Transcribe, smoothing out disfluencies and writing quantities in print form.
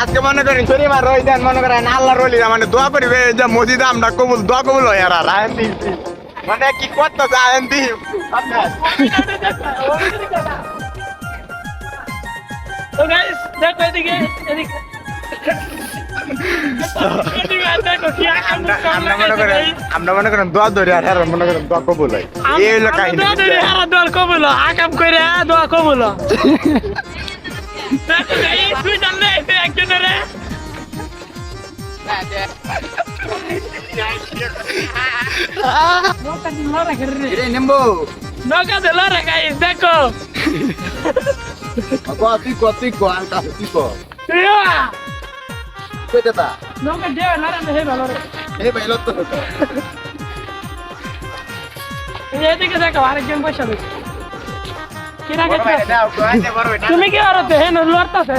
আজকে মনে করেন শনিবার রই দেন মনে করেন আল্লাহর ওলি মানে দোয়া করিবে যে মসজিদ আমরা কবুল দোয়া কবুল হয় আর আয়ন দি মানে কি করতেছে আয়ন দি তো গাইস দেখো এদিকে এদিকে আমরা মনে করেন দোয়া ধরি আর আর মনে করেন দোয়া কবুল হয় এই হলো কাহিনী দোয়া কবুল আকাম করে দোয়া কবুল দেখো গাইস তুই জানলে একজনের নেবো নৌকা দিল রে গাইস দেখো তুই কো আলকা তুই কো কইতা নৌকা দেও না রে হে ভালো রে এই বাইলো তো এদিকে দেখো আরেকজন পয়সা দেখ কি রাখে বড় ভাই দাও তো আইতে বড় ভাই তুমি কি আর হে লড়তাছে